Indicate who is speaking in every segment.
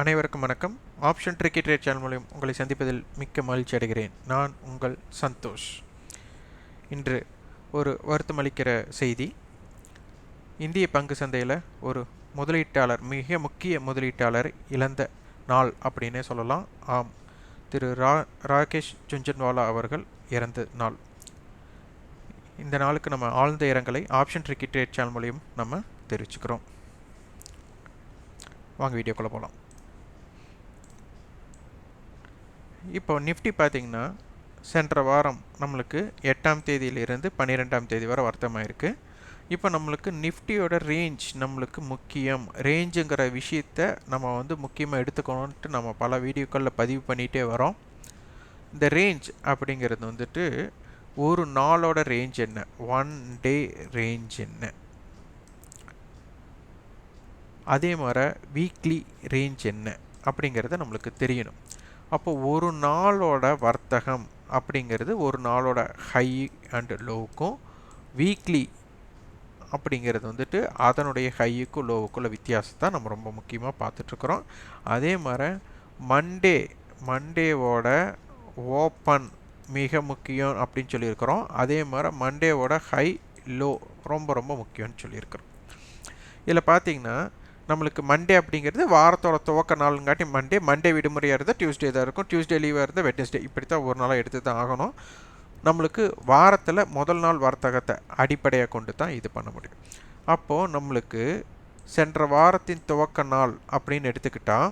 Speaker 1: அனைவருக்கும் வணக்கம். Option tricky trade channel மூலம் உங்களை சந்திப்பதில் மிக்க மகிழ்ச்சி அடைகிறேன். நான் உங்கள் சந்தோஷ். இன்று ஒரு வருத்தமளிக்கிற செய்தி. இந்திய பங்கு சந்தையில் ஒரு முதலீட்டாளர், மிக முக்கிய முதலீட்டாளர் இழந்த நாள் அப்படின்னே சொல்லலாம். ஆம், திரு ராகேஷ் ஜுன்ஜுன்வாலா அவர்கள் இறந்த நாள். இந்த நாளுக்கு நம்ம ஆழ்ந்த இரங்கலை ஆப்ஷன் ட்ரிக்கி ட்ரேட் சேனல் மூலியம் நம்ம தெரிவிச்சுக்கிறோம். வாங்க வீடியோக்குள்ளே போகலாம். இப்போ நிஃப்டி பார்த்திங்கன்னா சென்ற வாரம் நம்மளுக்கு 8ஆம் தேதியிலிருந்து 12ஆம் தேதி வரை வர்த்தமாயிருக்கு. இப்போ நம்மளுக்கு நிஃப்டியோட ரேஞ்ச் நம்மளுக்கு முக்கியம். ரேஞ்சுங்கிற விஷயத்தை நம்ம முக்கியமாக எடுத்துக்கணுன்ட்டு நம்ம பல வீடியோக்களில் பதிவு பண்ணிகிட்டே வரோம். இந்த ரேஞ்ச் அப்படிங்கிறது ஒரு நாளோட ரேஞ்ச் என்ன, 1 டே ரேஞ்ச் என்ன, அதே மாதிரி வீக்லி ரேஞ்ச் என்ன அப்படிங்கிறத நம்மளுக்கு தெரியணும். அப்போ ஒரு நாளோட வர்த்தகம் அப்படிங்கிறது ஒரு நாளோட ஹை அண்ட் லோவுக்கும், வீக்லி அப்படிங்கிறது அதனுடைய ஹையுக்கும் லோவுக்குள்ள வித்தியாசத்தை நம்ம ரொம்ப முக்கியமாக பார்த்துட்ருக்குறோம். அதே மாதிரி மண்டேவோட ஓப்பன் மிக முக்கியம் அப்படின்னு சொல்லியிருக்கிறோம். அதே மாதிரி மண்டேவோட ஹை லோ ரொம்ப ரொம்ப முக்கியம்னு சொல்லியிருக்கிறோம். இதில் பார்த்திங்கன்னா நம்மளுக்கு மண்டே அப்படிங்கிறது வாரத்தோட துவக்க நாளுங்காட்டி மண்டே விடுமுறையாக இருந்தால் டியூஸ்டே தான் இருக்கும், டியூஸ்டே லீவாக இருந்தால் வெட்னஸ்டே, இப்படி தான் ஒரு நாளாக எடுத்து தான் ஆகணும். நம்மளுக்கு வாரத்தில் முதல் நாள் வர்த்தகத்தை அடிப்படையாக கொண்டு தான் இது பண்ண முடியும். அப்போது நம்மளுக்கு சென்ற வாரத்தின் துவக்க நாள் அப்படின்னு எடுத்துக்கிட்டால்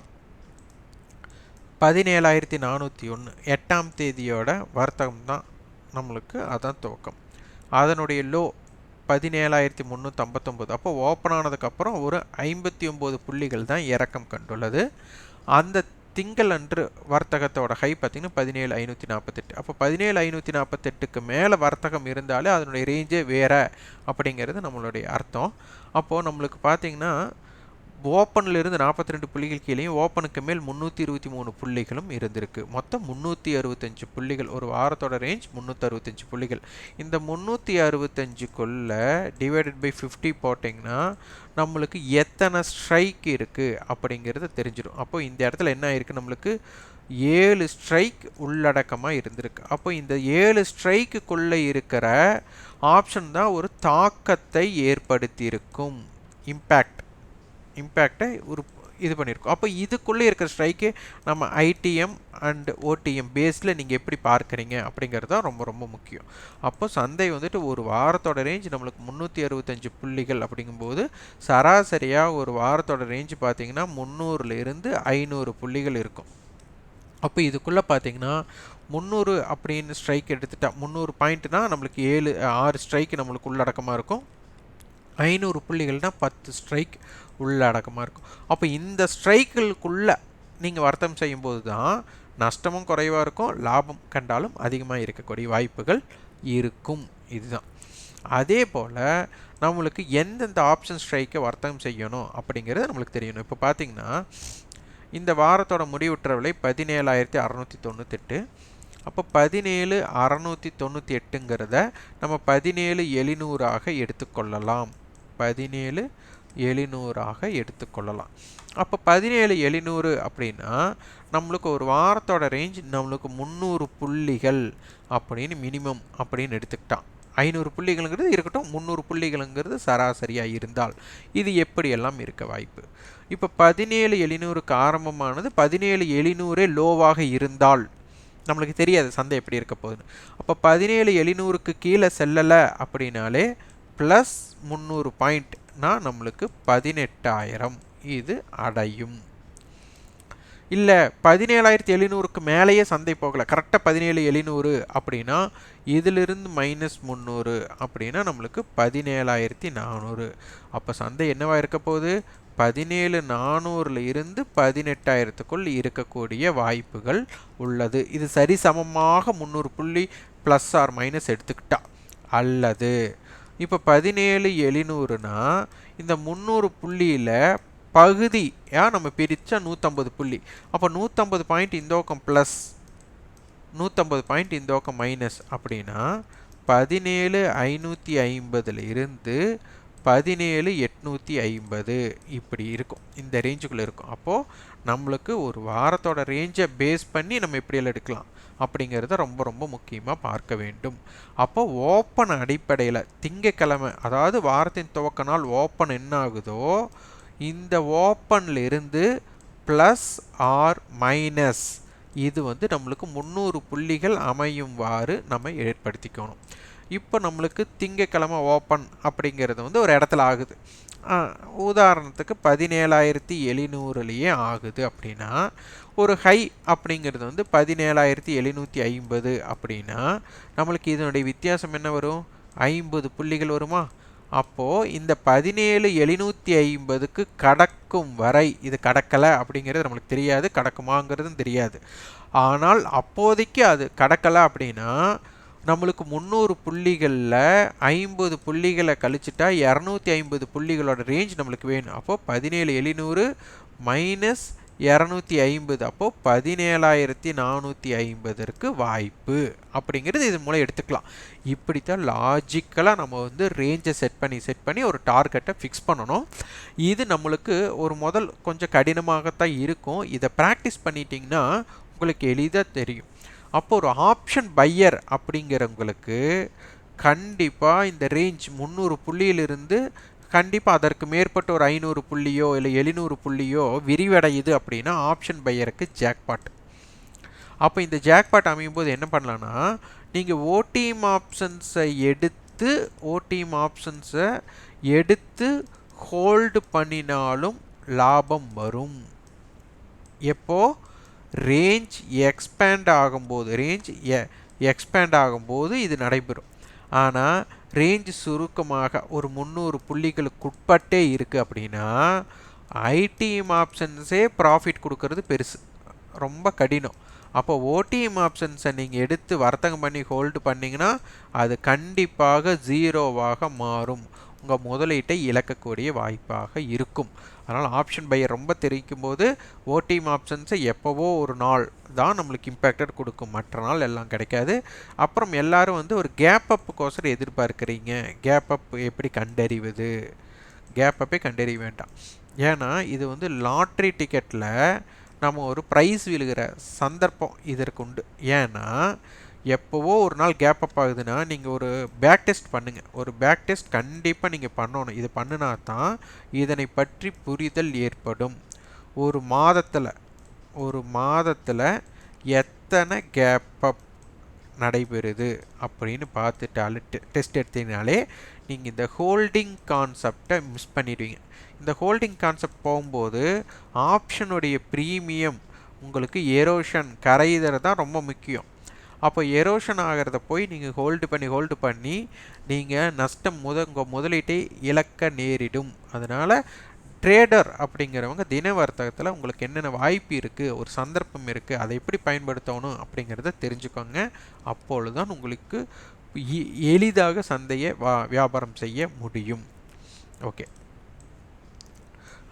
Speaker 1: 17,401 8ஆம் தேதியோட வர்த்தகம் தான் நம்மளுக்கு அதான் துவக்கம். அதனுடைய லோ 17,359. அப்போ ஓப்பன் ஆனதுக்கப்புறம் ஒரு 59 புள்ளிகள் தான் இறக்கம் கண்டுள்ளது. அந்த திங்கள் அன்று வர்த்தகத்தோட ஹை பார்த்திங்கன்னா 17,548. அப்போ 17,548க்கு மேலே வர்த்தகம் இருந்தாலே அதனுடைய ரேஞ்சே வேறு அப்படிங்கிறது நம்மளுடைய அர்த்தம். அப்போது நம்மளுக்கு பார்த்திங்கன்னா ஓப்பனில் இருந்து 42 புள்ளிகள் கீழேயும் ஓப்பனுக்கு மேல் 323 புள்ளிகளும் இருந்திருக்கு. மொத்தம் 365 புள்ளிகள். ஒரு வாரத்தோட ரேஞ்ச் 365 புள்ளிகள். இந்த 365க்குள்ள டிவைடட் பை 50 போட்டிங்கன்னா நம்மளுக்கு எத்தனை ஸ்ட்ரைக் இருக்குது அப்படிங்கிறது தெரிஞ்சிடும். அப்போ இந்த இடத்துல என்ன ஆயிருக்கு, நம்மளுக்கு 7 ஸ்ட்ரைக் உள்ளடக்கமாக இருந்திருக்கு. அப்போ இந்த 7 ஸ்ட்ரைக்குள்ளே இருக்கிற ஆப்ஷன் தான் ஒரு தாக்கத்தை ஏற்படுத்தியிருக்கும், இம்பேக்டை ஒரு இது பண்ணியிருக்கோம். அப்போ இதுக்குள்ளே இருக்கிற ஸ்ட்ரைக்கு நம்ம ஐடிஎம் அண்ட் ஓடிஎம் பேஸில் நீங்கள் எப்படி பார்க்குறீங்க அப்படிங்கிறது தான் ரொம்ப ரொம்ப முக்கியம். அப்போ சந்தை ஒரு வாரத்தோட ரேஞ்ச் நம்மளுக்கு 365 புள்ளிகள் அப்படிங்கும்போது சராசரியாக ஒரு வாரத்தோட ரேஞ்ச் பார்த்திங்கன்னா 300லேருந்து 500 புள்ளிகள் இருக்கும். அப்போ இதுக்குள்ளே பார்த்திங்கன்னா 300 அப்படின்னு ஸ்ட்ரைக் எடுத்துட்டா 300 பாயிண்ட்னா நம்மளுக்கு 6 ஸ்ட்ரைக்கு நம்மளுக்கு உள்ளடக்கமாக இருக்கும். 500 புள்ளிகள்னால் 10 ஸ்ட்ரைக் உள்ளடக்கமாக இருக்கும். அப்போ இந்த ஸ்ட்ரைக்குக்குள்ளே நீங்கள் வர்த்தகம் செய்யும்போது தான் நஷ்டமும் குறைவாக இருக்கும், லாபம் கண்டாலும் அதிகமாக இருக்கக்கூடிய வாய்ப்புகள் இருக்கும். இதுதான். அதே போல் நம்மளுக்கு எந்தெந்த ஆப்ஷன் ஸ்ட்ரைக்கை வர்த்தகம் செய்யணும் அப்படிங்கிறது நம்மளுக்கு தெரியணும். இப்போ பார்த்திங்கன்னா இந்த வாரத்தோட முடிவுற்ற விலை 17,698. அப்போ 17,698ங்கிறத நம்ம 17,700ஆக எடுத்துக்கொள்ளலாம். 17,700ஆக எடுத்துக்கொள்ளலாம். அப்போ 17,700 அப்படின்னா நம்மளுக்கு ஒரு வாரத்தோட ரேஞ்ச் நம்மளுக்கு 300 புள்ளிகள் அப்படின்னு மினிமம் அப்படின்னு எடுத்துக்கிட்டான். 500 புள்ளிகள்ங்கிறது இருக்கட்டும், 300 புள்ளிகள்ங்கிறது சராசரியாக இருந்தால் இது எப்படியெல்லாம் இருக்க வாய்ப்பு. இப்போ 17,700க்கு ஆரம்பமானது 17,700 லோவாக இருந்தால் நம்மளுக்கு தெரியாது சந்தை எப்படி இருக்க போகுதுன்னு. அப்போ 17,700க்கு கீழே செல்லலை அப்படின்னாலே ப்ளஸ் 300 பாயிண்ட்னா நம்மளுக்கு 18,000 இது அடையும். இல்லை 17,700க்கு மேலேயே சந்தை போகலை, கரெக்டாக 17,700 அப்படின்னா இதிலிருந்து -300 அப்படின்னா நம்மளுக்கு 17,400. அப்போ சந்தை என்னவாக இருக்க போகுது, 17,400ல் இருந்து 18,000க்குள் இருக்கக்கூடிய வாய்ப்புகள் உள்ளது. இது சரிசமமாக 300 புள்ளி ப்ளஸ் ஆர் மைனஸ் எடுத்துக்கிட்டா. அல்லது இப்போ 17,700னா இந்த 300 புள்ளியில் பகுதியாக நம்ம பிரித்தா 150 புள்ளி. அப்போ 150 பாயிண்ட் இந்த பக்கம் ப்ளஸ், 150 பாயிண்ட் இந்த பக்கம் மைனஸ் அப்படின்னா 17,550 இருந்து 17,850 இப்படி இருக்கும். இந்த ரேஞ்சுக்குள்ளே இருக்கும். அப்போது நம்மளுக்கு ஒரு வாரத்தோட ரேஞ்சை பேஸ் பண்ணி நம்ம எப்படியெல்லாம் எடுக்கலாம் அப்படிங்கிறத ரொம்ப ரொம்ப முக்கியமாக பார்க்க வேண்டும். அப்போ ஓப்பன் அடிப்படையில் திங்கக்கிழமை, அதாவது வாரத்தின் துவக்க நாள் ஓப்பன் என்ன ஆகுதோ இந்த ஓப்பனில் இருந்து ப்ளஸ் ஆர் மைனஸ் இது வந்து நம்மளுக்கு 300 புள்ளிகள் அமையும்வாறு நம்ம ஏற்படுத்திக்கணும். இப்போ நம்மளுக்கு திங்கக்கிழமை ஓப்பன் அப்படிங்கிறது வந்து ஒரு இடத்துல ஆகுது. உதாரணத்துக்கு 17,700லேயே ஆகுது அப்படின்னா ஒரு ஹை அப்படிங்கிறது வந்து 17,750 அப்படின்னா நம்மளுக்கு இதனுடைய வித்தியாசம் என்ன வரும்? 50 புள்ளிகள் வருமா? அப்போது இந்த 17,750க்கு கடக்கும் வரை, இது கடக்கலை அப்படிங்கிறது நம்மளுக்கு தெரியாது, கடக்குமாங்கிறதும் தெரியாது. ஆனால் அப்போதைக்கு அது கடக்கலை அப்படின்னா நம்மளுக்கு 300 புள்ளிகளில் 50 புள்ளிகளை கழிச்சிட்டா 250 புள்ளிகளோட ரேஞ்ச் நம்மளுக்கு வேணும். அப்போது 17,700 மைனஸ் 250, அப்போது 17,450க்கு வாய்ப்பு அப்படிங்கிறது இது மூலம் எடுத்துக்கலாம். இப்படித்தான் லாஜிக்கலாக நம்ம வந்து ரேஞ்சை செட் பண்ணி ஒரு டார்கெட்டை ஃபிக்ஸ் பண்ணணும். இது நம்மளுக்கு ஒரு முதல் கொஞ்சம் கடினமாகத்தான் இருக்கும். இதை ப்ராக்டிஸ் பண்ணிட்டிங்கன்னா உங்களுக்கு எளிதாக தெரியும். அப்போ ஒரு ஆப்ஷன் பையர் அப்படிங்கிறவங்களுக்கு கண்டிப்பாக இந்த ரேஞ்ச் 300 புள்ளியிலிருந்து கண்டிப்பாக அதற்கு மேற்பட்ட ஒரு 500 புள்ளியோ இல்லை 700 புள்ளியோ விரிவடையுது அப்படின்னா ஆப்ஷன் பையருக்கு ஜாக்பாட். அப்போ இந்த ஜாக்பாட் அமையும் போது என்ன பண்ணலான்னா, நீங்கள் ஓடிஎம் ஆப்ஷன்ஸை எடுத்து ஹோல்டு பண்ணினாலும் லாபம் வரும். எப்போ ரேஞ்ச் எக்ஸ்பேண்ட் ஆகும்போது இது நடைபெறும். ஆனால் ரேஞ்ச் சுருக்கமாக ஒரு 300 புள்ளிகளுக்குட்பட்டே இருக்குது அப்படின்னா ஐடிஎம் ஆப்ஷன்ஸே ப்ராஃபிட் கொடுக்கறது பெருசு, ரொம்ப கடினம். அப்போ ஓடிஎம் ஆப்ஷன்ஸை நீங்கள் எடுத்து வர்த்தகம் பண்ணி ஹோல்டு பண்ணிங்கன்னா அது கண்டிப்பாக ஜீரோவாக மாறும், உங்கள் முதலீட்டை இழக்கக்கூடிய வாய்ப்பாக இருக்கும். அதனால் ஆப்ஷன் பையர் ரொம்ப தெரிவிக்கும் போது ஓடிஎம் ஆப்ஷன்ஸை எப்போவோ ஒரு நாள் தான் நம்மளுக்கு இம்பேக்டட் கொடுக்கும், மற்ற நாள் எல்லாம் கிடைக்காது. அப்புறம் எல்லாரும் வந்து ஒரு கேப் அப்புக்கோசரம் எதிர்பார்க்குறீங்க. கேப் அப் எப்படி கண்டறிவது? கேப் அப்பே கண்டறிய வேண்டாம். ஏன்னா இது வந்து லாட்ரி டிக்கெட்டில் நம்ம ஒரு ப்ரைஸ் விழுகிற சந்தர்ப்பம் இதற்கு உண்டு. ஏன்னா எப்போவோ ஒரு நாள் கேப் அப் ஆகுதுன்னா நீங்கள் ஒரு பேக் டெஸ்ட் பண்ணுங்கள். ஒரு பேக் டெஸ்ட் கண்டிப்பாக நீங்கள் பண்ணணும். இது பண்ணினா தான் இதனை பற்றி புரிதல் ஏற்படும். ஒரு மாதத்தில் எத்தனை கேப் அப் நடைபெறுது அப்படின்னு பார்த்துட்டாலே டெஸ்ட் எடுத்தீங்கனாலே நீங்கள் இந்த ஹோல்டிங் கான்செப்டை மிஸ் பண்ணிடுவீங்க. இந்த ஹோல்டிங் கான்செப்ட் போகும்போது ஆப்ஷனுடைய ப்ரீமியம் உங்களுக்கு எரோஷன் கரைதல் தான் ரொம்ப முக்கியம். அப்போ எரோஷன் ஆகிறத போய் நீங்கள் ஹோல்டு பண்ணி நீங்கள் நஷ்டம் உங்கள் முதலீட்டை இழக்க நேரிடும். அதனால் ட்ரேடர் அப்படிங்கிறவங்க தின வர்த்தகத்தில் உங்களுக்கு என்னென்ன வாய்ப்பு இருக்குது, ஒரு சந்தர்ப்பம் இருக்குது, அதை எப்படி பயன்படுத்தணும் அப்படிங்கிறத தெரிஞ்சுக்கோங்க. அப்பொழுது தான் உங்களுக்கு எளிதாக சந்தையை வியாபாரம் செய்ய முடியும். ஓகே,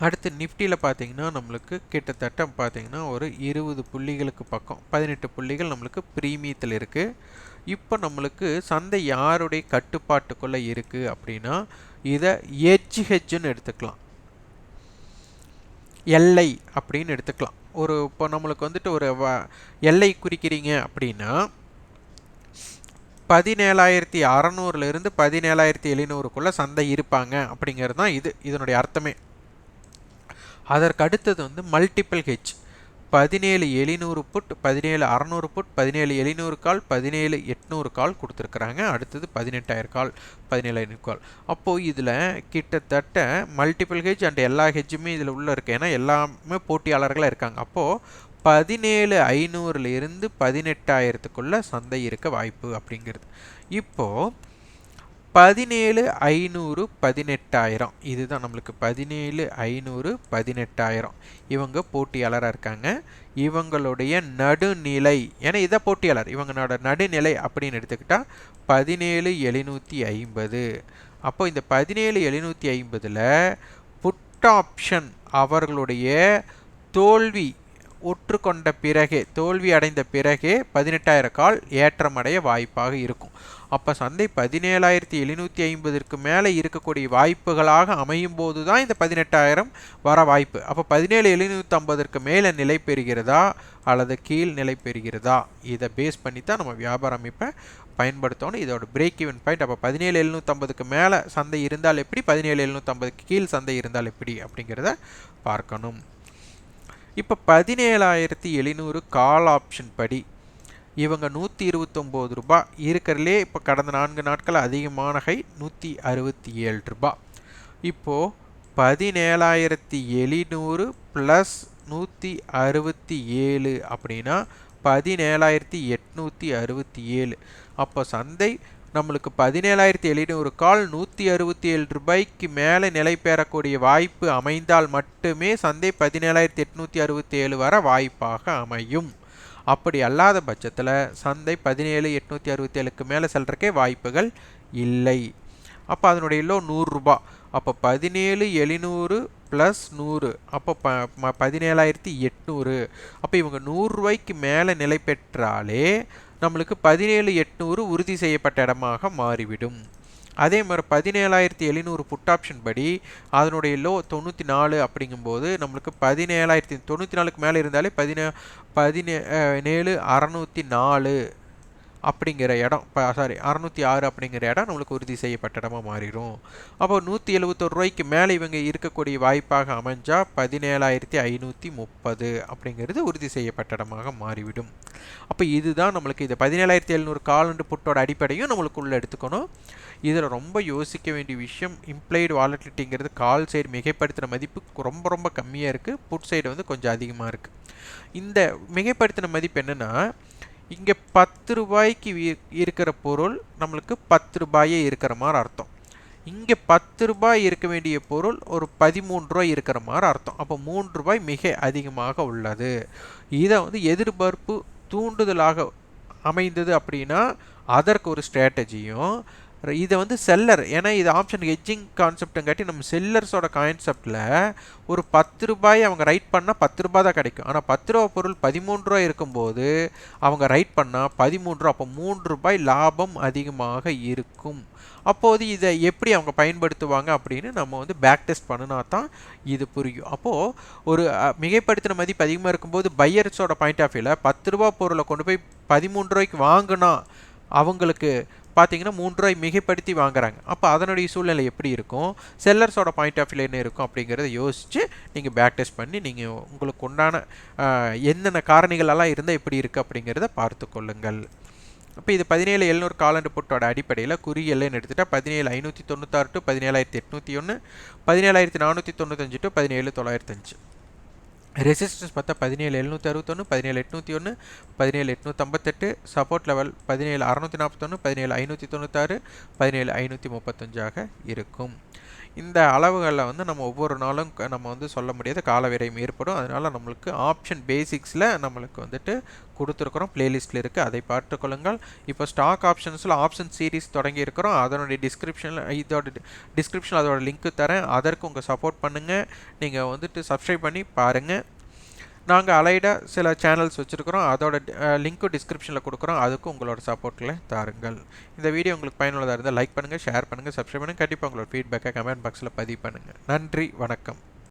Speaker 1: அடுத்து நிஃப்டியில் பார்த்தீங்கன்னா நம்மளுக்கு கிட்டத்தட்ட பார்த்தீங்கன்னா ஒரு 20 புள்ளிகளுக்கு பக்கம் 18 புள்ளிகள் நம்மளுக்கு ப்ரீமியத்தில் இருக்குது. இப்போ நம்மளுக்கு சந்தை யாருடைய கட்டுப்பாட்டுக்குள்ளே இருக்குது அப்படின்னா இதை ஹெட்ஜ்னு எடுத்துக்கலாம், எல்லை அப்படின்னு எடுத்துக்கலாம். இப்போ நம்மளுக்கு வந்துட்டு ஒரு எல்லை குறிக்கிறீங்க அப்படின்னா 17,600லேருந்து 17,700க்குள்ளே சந்தை இருப்பாங்க அப்படிங்கிறது தான் இதனுடைய அர்த்தமே. அதற்கு அடுத்தது வந்து மல்டிபிள் ஹெட்ஜ் 17,700 புட், 17,600 புட், 17,700 கால், 17,800 கால் கொடுத்துருக்குறாங்க. அடுத்தது 18,000 கால், 17,500 கால். அப்போது இதில் கிட்டத்தட்ட மல்டிபிள் ஹெட்ஜ் அண்ட் எல்லா ஹெட்ஜுமே இதில் உள்ளே இருக்குது. ஏன்னா எல்லாமே போட்டியாளர்களாக இருக்காங்க. அப்போது 17,500லேருந்து 18,000க்குள்ளே சந்தை இருக்க வாய்ப்பு அப்படிங்கிறது. இப்போது 17,500 18,000 இதுதான் நம்மளுக்கு 17,500 18,000 இவங்க போட்டியாளராக இருக்காங்க. இவங்களுடைய நடுநிலை, ஏன்னா இதான் போட்டியாளர், இவங்களோட நடுநிலை அப்படின்னு எடுத்துக்கிட்டால் 17,750. அப்போ இந்த 17,750ல் புட் ஆப்ஷன் அவர்களுடைய தோல்வி அடைந்த பிறகே 18,000 கால் ஏற்றமடைய வாய்ப்பாக இருக்கும். அப்போ சந்தை 17,750க்கு மேலே இருக்கக்கூடிய வாய்ப்புகளாக அமையும் போது தான் இந்த 18,000 வர வாய்ப்பு. அப்போ 17,750க்கு மேலே நிலை பெறுகிறதா அல்லது கீழ் நிலை பெறுகிறதா, இதை பேஸ் பண்ணி தான் நம்ம வியாபார அமைப்பை பயன்படுத்தணும். இதோட பிரேக் ஈவன் பாயிண்ட் அப்போ 17,750க்கு மேலே சந்தை இருந்தால் எப்படி, 17,750க்கு கீழ் சந்தை இருந்தால் எப்படி அப்படிங்கிறத பார்க்கணும். இப்போ 17,700 கால் ஆப்ஷன் படி இவங்க 129 ரூபாய் இருக்கிறதுலே இப்போ கடந்த 4 நாட்கள் அதிகமான ஹை 167 ரூபாய். இப்போது 17,700 ப்ளஸ் 167 அப்படின்னா 17,867. அப்போ சந்தை நம்மளுக்கு 17,700 கால் 167 ரூபாய்க்கு மேலே நிலை பெறக்கூடிய வாய்ப்பு அமைந்தால் மட்டுமே சந்தை 17,867 வர வாய்ப்பாக அமையும். அப்படி அல்லாத பட்சத்தில் சந்தை 17,867க்கு மேலே செல்றக்கே வாய்ப்புகள் இல்லை. அப்போ அதனுடைய லோ 100 ரூபாய். அப்போ 17,700 ப்ளஸ் 100 அப்போ 17,800. அப்போ இவங்க 100 ரூபாய்க்கு மேலே நிலை பெற்றாலே நம்மளுக்கு 17,800 உறுதி செய்யப்பட்ட இடமாக மாறிவிடும். அதே மாதிரி 17,700 புட் ஆப்ஷன் படி அதனுடைய லோ 94 அப்படிங்கும்போது நம்மளுக்கு 17,094க்கு மேலே இருந்தாலே 17,604 அப்படிங்கிற இடம், 606 அப்படிங்கிற இடம் நம்மளுக்கு உறுதி செய்யப்பட்ட இடமாக மாறிடும். அப்போ 171 ரூபாய்க்கு மேலே இவங்க இருக்கக்கூடிய வாய்ப்பாக அமைஞ்சால் 17,530 அப்படிங்கிறது உறுதி செய்யப்பட்ட இடமாக மாறிவிடும். அப்போ இதுதான் நம்மளுக்கு இது 17,700 கால் அண்டு புட்டோட அடிப்படையும் நம்மளுக்கு உள்ள எடுத்துக்கணும். இதில் ரொம்ப யோசிக்க வேண்டிய விஷயம், இம்ப்ளைடு வாலட்டிலிட்டிங்கிறது கால் சைடு மிகைப்படுத்தின மதிப்பு ரொம்ப ரொம்ப கம்மியாக இருக்குது, புட் சைடு வந்து கொஞ்சம் அதிகமாக இருக்குது. இந்த மிகைப்படுத்தின மதிப்பு என்னென்னா, இங்கே 10 ரூபாய்க்கு இருக்கிற பொருள் நம்மளுக்கு 10 ரூபாயே இருக்கிற மாதிரி அர்த்தம். இங்கே 10 ரூபாய் இருக்க வேண்டிய பொருள் ஒரு 13 ரூபாய் இருக்கிற மாதிரி அர்த்தம். அப்போ 3 ரூபாய் மிக அதிகமாக உள்ளது. இதை வந்து எதிர்பார்ப்பு தூண்டுதலாக அமைந்தது அப்படின்னா அதற்கு ஒரு ஸ்ட்ராட்டஜியும், இதை வந்து செல்லர், ஏன்னா இது ஆப்ஷன் ஹெட்ஜிங் கான்செப்ட்டுங்காட்டி நம்ம செல்லர்ஸோட கான்செப்டில் ஒரு 10 ரூபாய் அவங்க ரைட் பண்ணால் 10 ரூபாய் தான் கிடைக்கும். ஆனால் 10 ரூபா பொருள் 13 ரூபாய் இருக்கும்போது அவங்க ரைட் பண்ணால் 13 ரூபா, அப்போ 3 ரூபாய் லாபம் அதிகமாக இருக்கும். அப்போது இதை எப்படி அவங்க பயன்படுத்துவாங்க அப்படின்னு நம்ம வந்து பேக் டெஸ்ட் பண்ணினா தான் இது புரியும். அப்போது ஒரு மிகைப்படுத்தின மதிப்பு அதிகமாக இருக்கும்போது பையர்ஸோட பாயிண்ட் ஆஃப் வியூவில் 10 ரூபா பொருளை கொண்டு போய் 13 ரூபாய்க்கு வாங்கினா அவங்களுக்கு பார்த்தீங்கன்னா 3 ரூபாய் மிகைப்படுத்தி வாங்குறாங்க. அப்போ அதனுடைய சூழ்நிலை எப்படி இருக்கும், செல்லர்ஸோட பாயிண்ட் ஆஃப் வியூவில் என்ன இருக்கும் அப்படிங்கிறத யோசித்து நீங்கள் பேக் டெஸ்ட் பண்ணி நீங்கள் உங்களுக்கு உண்டான என்னென்ன காரணிகளெல்லாம் இருந்தால் எப்படி இருக்குது அப்படிங்கிறத பார்த்து கொள்ளுங்கள். இப்போ இது 17,700 காலண்டு புட்டோட அடிப்படையில் குறியல்னு எடுத்துகிட்டா 17,596 டு 17,801, 17,495 டு 17,905. ரெசிஸ்டன்ஸ் பார்த்தா 17,761, 17,801, 17,858, சப்போர்ட் லெவல் 17,641, 17,596, 17,535 இருக்கும். இந்த அளவுகளில் வந்து நம்ம ஒவ்வொரு நாளும் நம்ம வந்து சொல்ல முடியாத கால விரயம் ஏற்படும். அதனால் நம்மளுக்கு ஆப்ஷன் பேசிக்ஸில் நம்மளுக்கு வந்துட்டு கொடுத்துருக்குறோம், பிளேலிஸ்ட்டில் இருக்குது, அதை பார்த்துக்கொள்ளுங்கள். இப்போ ஸ்டாக் ஆப்ஷன்ஸில் ஆப்ஷன் சீரீஸ் தொடங்கி இருக்கிறோம். அதனுடைய டிஸ்கிரிப்ஷனில் அதோட லிங்க்கு தரேன், அதற்கு உங்கள் சப்போர்ட் பண்ணுங்கள். நீங்கள் வந்துட்டு சப்ஸ்கிரைப் பண்ணி பாருங்கள். நாங்கள் அலைடாக சில சேனல்ஸ் வச்சுருக்கிறோம், அதோட லிங்க்கும் டிஸ்கிரிப்ஷனில் கொடுக்குறோம், அதுக்கும் உங்களோட சப்போர்ட்டில் தாருங்கள். இந்த வீடியோ உங்களுக்கு பயனுள்ளதாக இருந்தால் லைக் பண்ணுங்கள், ஷேர் பண்ணுங்கள், சப்ஸ்கிரைப் பண்ணுங்கள். கண்டிப்பாக உங்களோட ஃபீட்பேக்கை கமெண்ட் பாக்ஸில் பதிவு பண்ணுங்கள். நன்றி, வணக்கம்.